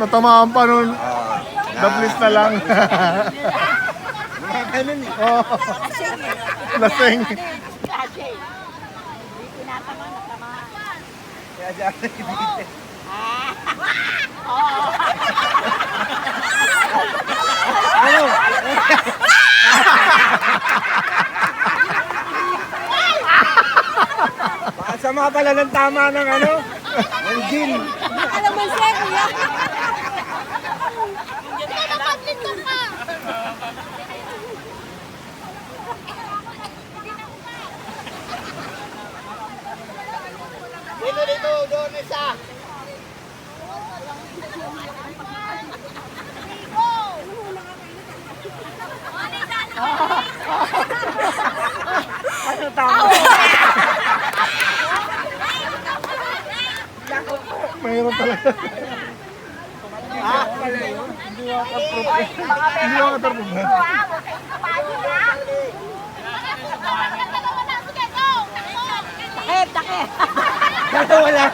Natamaan pa nun. Dablis na lang. Mga ganun eh. Oh. Lasing. Kaya dyan nakikita. Ano? Baka sama pala ng tama ng ano? Ng gin. Alam mo siya, kuya. Ito nakapito ka. Dito, doon isa. Ano tama? Mayroon talaga. Hindi ako ka-approve. Hindi ako ka-approve. Takip, takip. Dalawa lang.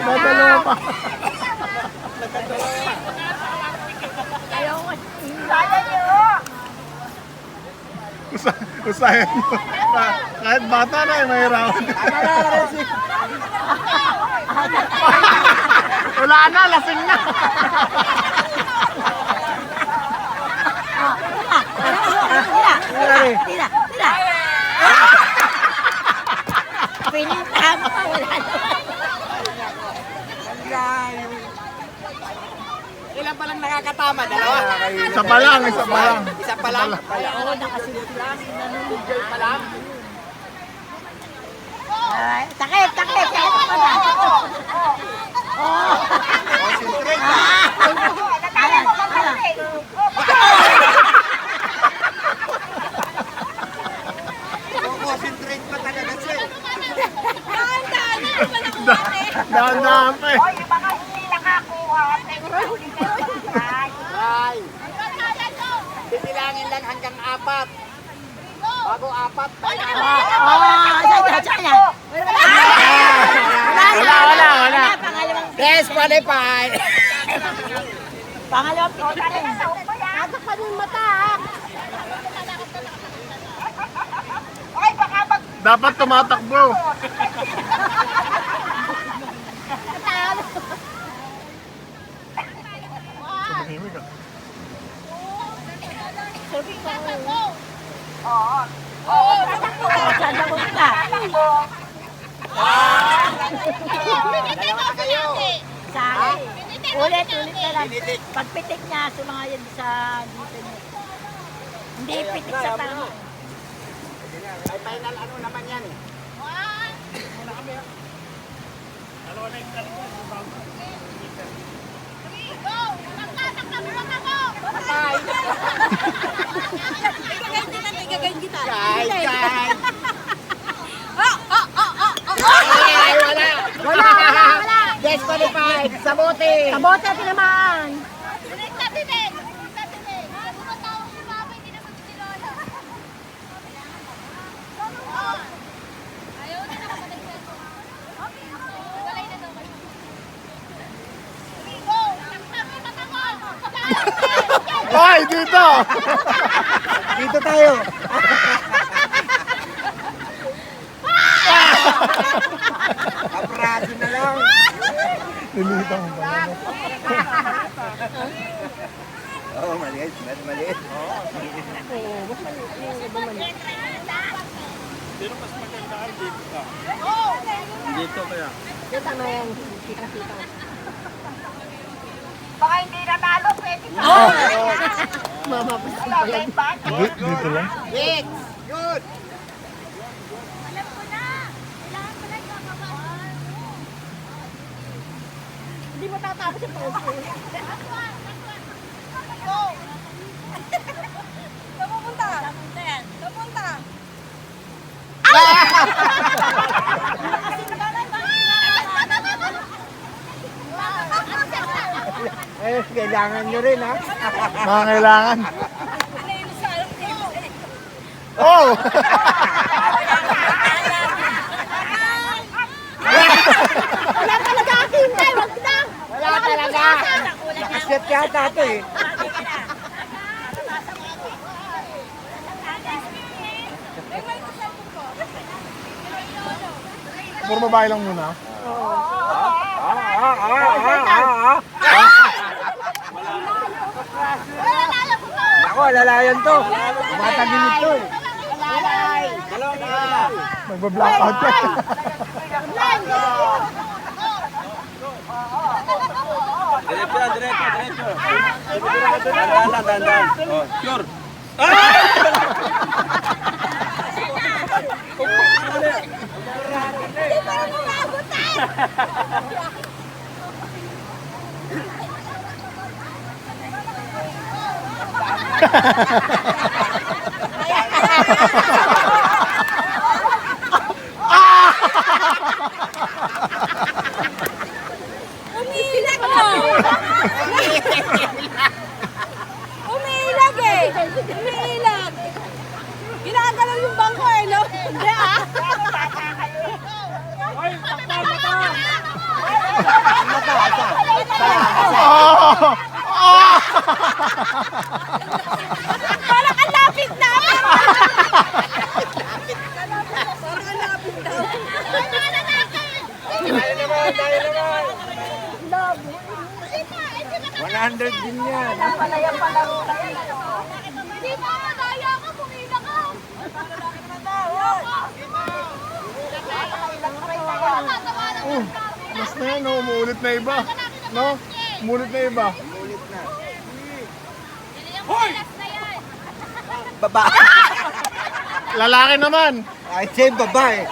Dadalawa pa. Ayaw ko. Usayan mo. Kahit bata na eh, mahirapan. Wala na, lasing na. Tira, tira. Pinintama ka, wala naman. Ilan pa lang nakakatama? Dalawa? Isa pa lang, isa pa lang. Isa pa lang? Oo, nakasunod lang. Enjoy pa lang? Ay, takip, takip. Takip pa na. Oo. Concentrate ka. Ayan, ayan. Concentrate pa talaga siya. Dahan-dahan pa eh. Ay. Bibilangin lang hanggang 4. Bago 4. Saan na? Wala. Pangalawang Disqualified. Pangalawang pitik. Agak ka ng mata, ha? Dapat tumatakbo. Tumahimik ah. Saan na punta? Saan? Ulit na lang. Pagpitik niya, sumangayon sa dito niya. Hindi pitik sa tama. Ay, final ano naman yan eh. Guys, guys. Ay, wala. Disqualified. Sabote. Kabote naman. Ay, dito! Dito tayo. Abraso na lang. Nilitang mo ba? Oo, maliit. Maliit. Dito kaya. Dito na yan. Kita-kita. Baka hindi natalo, pwede ka. Mamapasin pa yan. Dito lang? Six. Good. Alam ko na. Kailangan ko lang yung kapatid. Hindi mo tatapos yung pause. Go! Saan pupunta? Napunta yan. Napunta. Eh, kailangan nyo rin ha. Mga kailangan. Oh! yata ito eh. Puro babae lang muna. Ako, lalayan to. Matagilid to eh. Magba-blackout ka. Diretso. Dandan. Oh, sure. Hindi pa rin umabutan! Umiilag mo! Umiilag eh! Umiilag! Ginagalaw yung bangko eh, no? Hindi ah! Parang ang lapit na! Parang ang lapit daw. Tayo naman. 100 din yan. Palaya pa lang. Hindi mo, daya ka, pumila ka. Mas na yan, no? Umuulit na iba. No? Umuulit na iba. Baba. Lalaki naman. Ay, same babae.